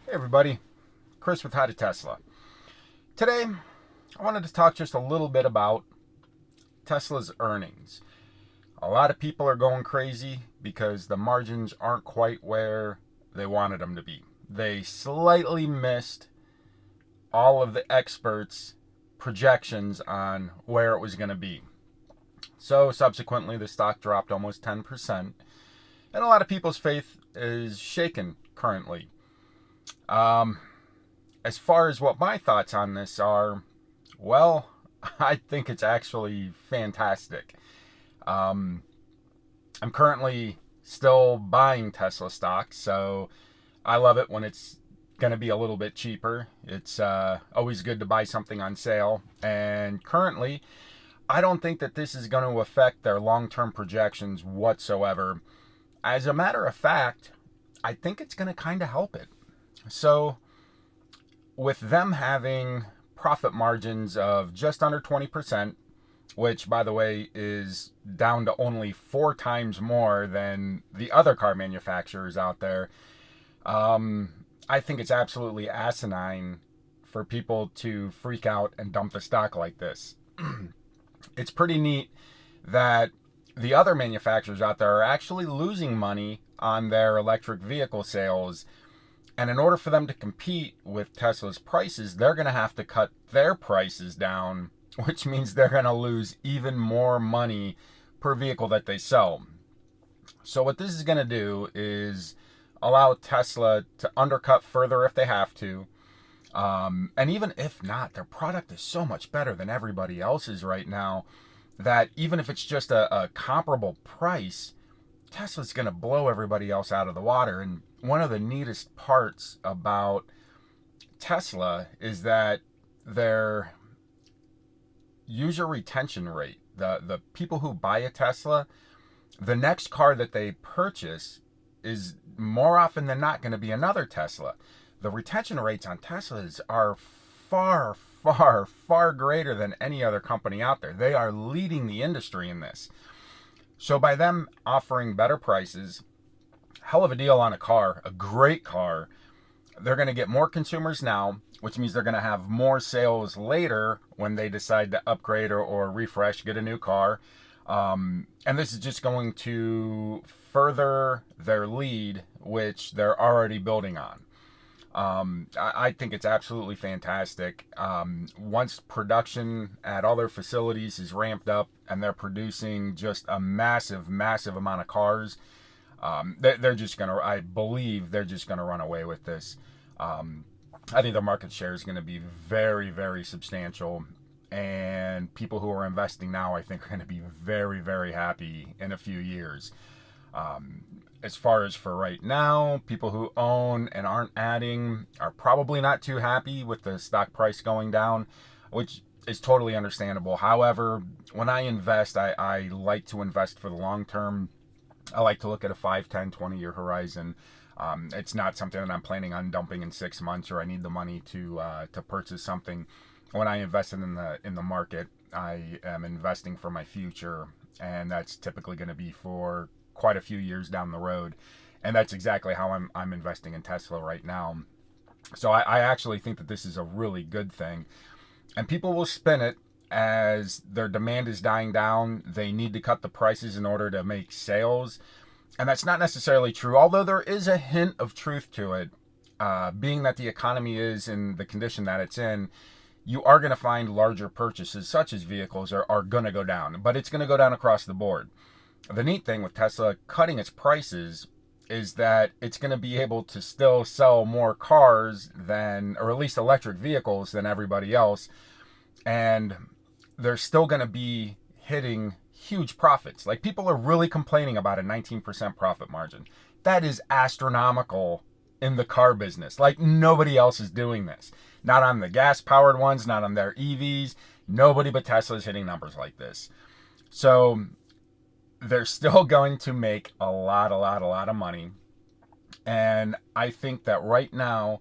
Hey everybody, Chris with How to Tesla. Today, I wanted to talk just a little bit about Tesla's earnings. A lot of people are going crazy because the margins aren't quite where they wanted them to be. They slightly missed all of the experts' projections on where it was going to be. So, subsequently, the stock dropped almost 10%, and a lot of people's faith is shaken currently. Um, as far as what my thoughts on this are, well, I think it's actually fantastic. Um, I'm currently still buying Tesla stock, so I love it when it's going to be a little bit cheaper. It's always good to buy something on sale. And currently, I don't think that this is going to affect their long term projections whatsoever. As a matter of fact, I think it's going to kind of help it. So, with them having profit margins of just under 20%, which, by the way, is down to only 4 times more than the other car manufacturers out there, I think it's absolutely asinine for people to freak out and dump the stock like this. It's pretty neat that the other manufacturers out there are actually losing money on their electric vehicle sales. And in order for them to compete with Tesla's prices, they're going to have to cut their prices down, which means they're going to lose even more money per vehicle that they sell. So, what this is going to do is allow Tesla to undercut further if they have to. And even if not, their product is so much better than everybody else's right now that even if it's just a comparable price, Tesla's going to blow everybody else out of the water. And one of the neatest parts about Tesla is that their user retention rate, the people who buy a Tesla, the next car that they purchase is more often than not going to be another Tesla. The retention rates on Teslas are far, far, far greater than any other company out there. They are leading the industry in this. So by them offering better prices, hell of a deal on a car, a great car, they're going to get more consumers now, which means they're going to have more sales later when they decide to upgrade or refresh, get a new car. And this is just going to further their lead, which they're already building on. I think it's absolutely fantastic. Once production at all their facilities is ramped up and they're producing just a massive, massive amount of cars, they're just going to, I believe they're just going to run away with this. I think the market share is going to be very, very substantial. And people who are investing now, I think, are going to be very, very happy in a few years. As far as for right now, people who own and aren't adding are probably not too happy with the stock price going down, which is totally understandable. However, when I invest, I like to invest for the long term. I like to look at a 5, 10, 20-year horizon. It's not something that I'm planning on dumping in 6 months, or I need the money to purchase something. When I invest in the market, I am investing for my future, and that's typically going to be for quite a few years down the road. And that's exactly how I'm investing in Tesla right now. So I actually think that this is a really good thing. And people will spin it as their demand is dying down. They need to cut the prices in order to make sales. And that's not necessarily true, although there is a hint of truth to it. Being that the economy is in the condition that it's in, you are going to find larger purchases, such as vehicles, are going to go down. But it's going to go down across the board. The neat thing with Tesla cutting its prices is that it's going to be able to still sell more cars than, or at least electric vehicles, than everybody else. And they're still going to be hitting huge profits. Like, people are really complaining about a 19% profit margin. That is astronomical in the car business. Like, nobody else is doing this. Not on the gas powered ones, not on their EVs. Nobody but Tesla is hitting numbers like this. So they're still going to make a lot of money. And I think that right now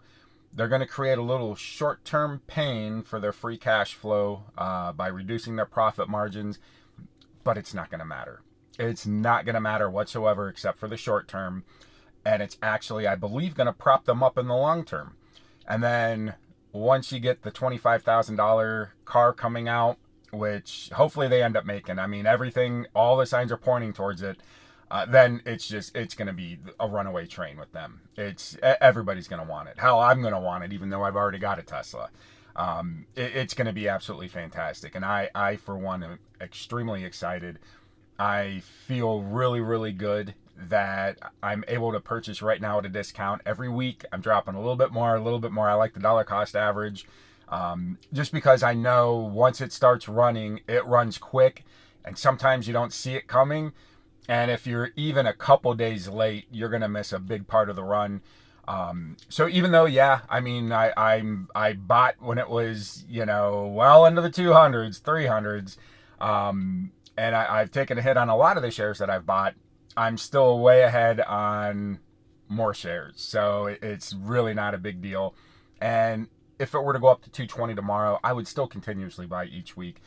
they're going to create a little short-term pain for their free cash flow by reducing their profit margins, but it's not going to matter. It's not going to matter whatsoever except for the short term. and it's actually, I believe, going to prop them up in the long term. And then once you get the $25,000 car coming out, which hopefully they end up making, I mean, everything, all the signs are pointing towards it. Then it's going to be a runaway train with them. Everybody's going to want it. Hell, I'm going to want it, even though I've already got a Tesla. It's going to be absolutely fantastic. And I, for one, am extremely excited. I feel really, really good that I'm able to purchase right now at a discount. Every week, I'm dropping a little bit more, a little bit more. I like the dollar cost average, just because I know once it starts running, it runs quick, and sometimes you don't see it coming. And if you're even a couple days late, you're going to miss a big part of the run. So even though, yeah, I mean, I bought when it was, well into the 200s, 300s, and I've taken a hit on a lot of the shares that I've bought. I'm still way ahead on more shares. So it's really not a big deal. And if it were to go up to 220 tomorrow, I would still continuously buy each week,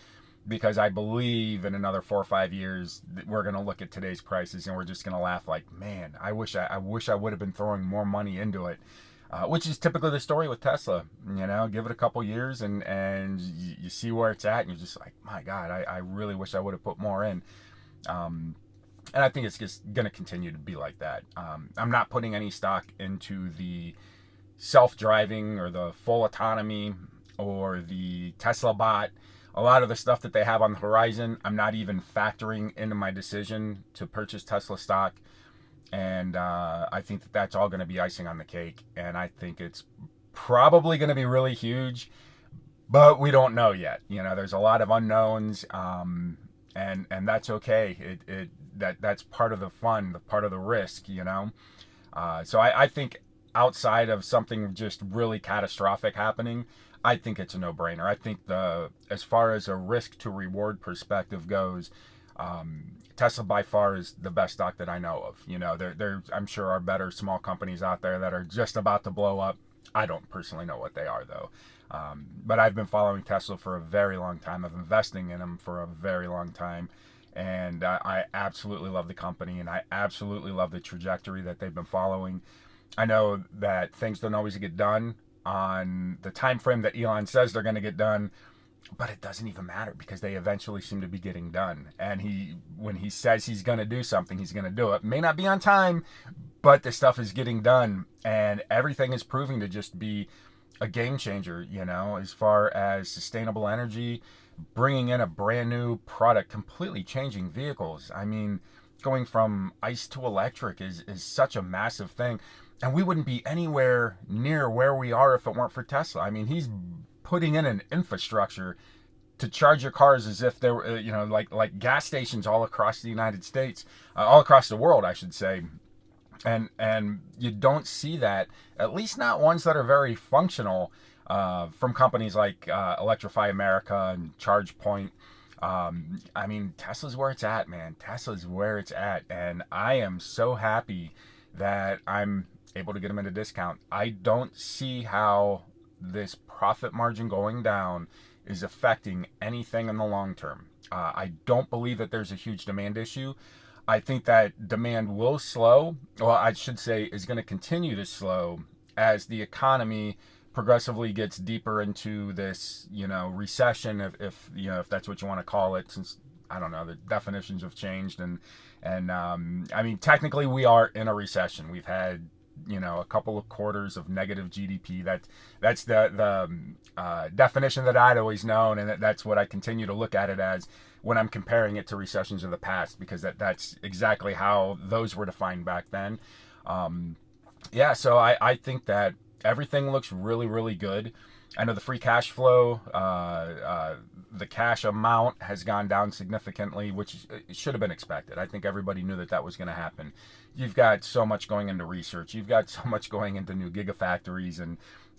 because I believe in another 4 or 5 years we're going to look at today's prices and we're just going to laugh like, man, I wish I would have been throwing more money into it, which is typically the story with Tesla. Give it a couple years and you see where it's at, and you're just like, my God, I really wish I would have put more in. And I think it's just going to continue to be like that. I'm not putting any stock into the self-driving or the full autonomy or the Tesla bot. A lot of the stuff that they have on the horizon, I'm not even factoring into my decision to purchase Tesla stock. And I think that that's all going to be icing on the cake. And I think it's probably going to be really huge, but we don't know yet. There's a lot of unknowns, and that's okay. That's part of the fun, part of the risk. So I think outside of something just really catastrophic happening, I think it's a no-brainer. I think as far as a risk to reward perspective goes, Tesla by far is the best stock that I know of. There I'm sure are better small companies out there that are just about to blow up. I don't personally know what they are though. But I've been following Tesla for a very long time. I've investing in them for a very long time. And I absolutely love the company, and I absolutely love the trajectory that they've been following. I know that things don't always get done on the time frame that Elon says they're going to get done, but it doesn't even matter because they eventually seem to be getting done. And when he says he's going to do something, he's going to do it. May not be on time, but the stuff is getting done, and everything is proving to just be a game changer, as far as sustainable energy, bringing in a brand new product, completely changing vehicles. I mean, going from ICE to electric is such a massive thing. And we wouldn't be anywhere near where we are if it weren't for Tesla. I mean, he's putting in an infrastructure to charge your cars as if they were, like gas stations all across the United States, all across the world, I should say. And you don't see that, at least not ones that are very functional, from companies like Electrify America and ChargePoint. I mean, Tesla's where it's at, man. Tesla's where it's at. And I am so happy that I'm able to get them at a discount. I don't see how this profit margin going down is affecting anything in the long term. I don't believe that there's a huge demand issue. I think that demand will slow. Well, I should say is going to continue to slow as the economy progressively gets deeper into this, recession, if that's what you want to call it, since I don't know, the definitions have changed, and I mean, technically we are in a recession. We've had a couple of quarters of negative GDP. That's the definition that I'd always known, and that's what I continue to look at it as when I'm comparing it to recessions of the past, because that's exactly how those were defined back then. So I think that everything looks really, really good. I know the free cash flow, the cash amount has gone down significantly, which should have been expected. I think everybody knew that was going to happen. You've got so much going into research. You've got so much going into new gigafactories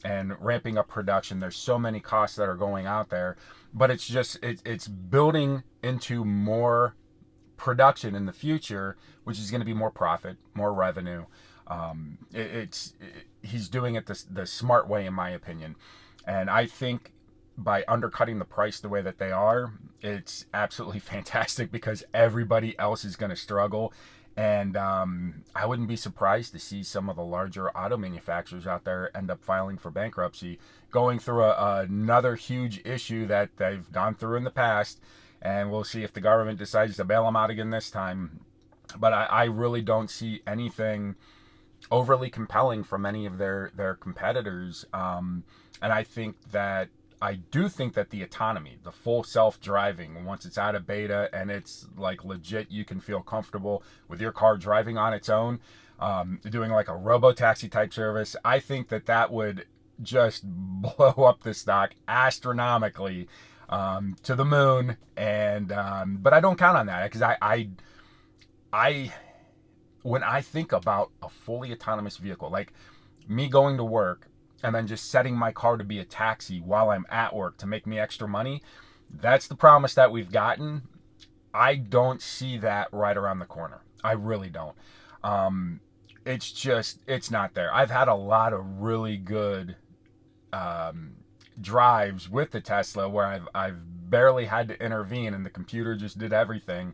and ramping up production. There's so many costs that are going out there, but it's building into more production in the future, which is going to be more profit, more revenue. He's doing it the smart way, in my opinion. And I think by undercutting the price the way that they are, it's absolutely fantastic, because everybody else is going to struggle. And I wouldn't be surprised to see some of the larger auto manufacturers out there end up filing for bankruptcy, going through another huge issue that they've gone through in the past. And we'll see if the government decides to bail them out again this time. But I really don't see anything overly compelling from any of their competitors. And I do think that the autonomy, the full self-driving, once it's out of beta and it's like legit, you can feel comfortable with your car driving on its own, doing like a robo-taxi type service. I think that would just blow up the stock astronomically, to the moon. And but I don't count on that, because I when I think about a fully autonomous vehicle, like me going to work and then just setting my car to be a taxi while I'm at work to make me extra money, that's the promise that we've gotten. I don't see that right around the corner. I really don't. It's not there. I've had a lot of really good drives with the Tesla where I've barely had to intervene and the computer just did everything.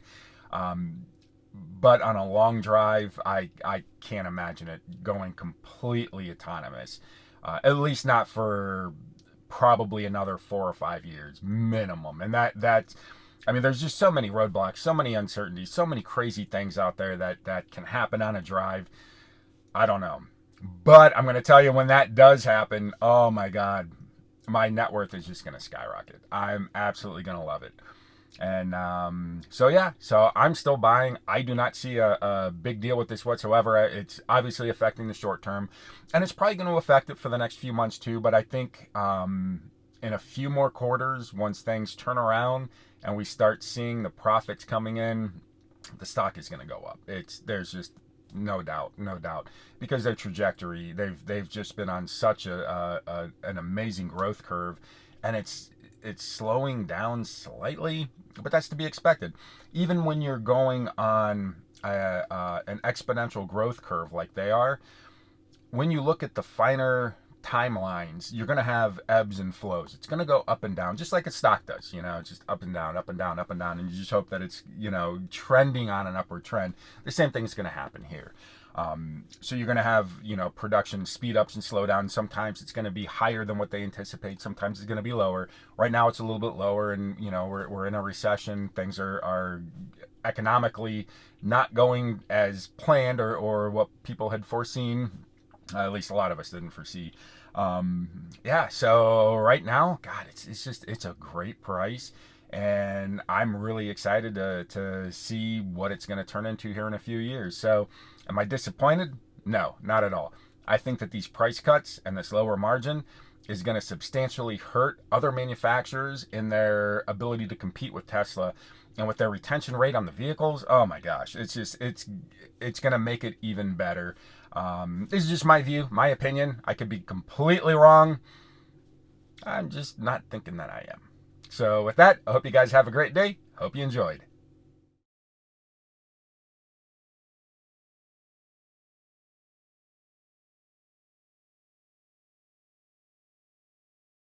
But on a long drive, I can't imagine it going completely autonomous. At least not for probably another 4 or 5 years minimum. And that's, I mean, there's just so many roadblocks, so many uncertainties, so many crazy things out there that can happen on a drive. I don't know. But I'm going to tell you, when that does happen, oh my God, my net worth is just going to skyrocket. I'm absolutely going to love it. And so I'm still buying. I do not see a big deal with this whatsoever. It's obviously affecting the short term, and it's probably going to affect it for the next few months too. But I think in a few more quarters, once things turn around and we start seeing the profits coming in, the stock is going to go up. There's just no doubt, because their trajectory, they've just been on such an amazing growth curve, and it's slowing down slightly, but that's to be expected. Even when you're going on an exponential growth curve like they are, when you look at the finer timelines, you're going to have ebbs and flows. It's going to go up and down, just like a stock does, just up and down, up and down, up and down. And you just hope that it's, trending on an upward trend. The same thing is going to happen here. So you're going to have, production speed ups and slow downs. Sometimes it's going to be higher than what they anticipate. Sometimes it's going to be lower. Right now it's a little bit lower, and, we're in a recession. Things are economically not going as planned or what people had foreseen. At least a lot of us didn't foresee. So right now, God, it's a great price. And I'm really excited to see what it's going to turn into here in a few years. So am I disappointed? No, not at all. I think that these price cuts and this lower margin is going to substantially hurt other manufacturers in their ability to compete with Tesla. And with their retention rate on the vehicles, oh my gosh, it's going to make it even better. This is just my view, my opinion. I could be completely wrong. I'm just not thinking that I am. So with that, I hope you guys have a great day. Hope you enjoyed.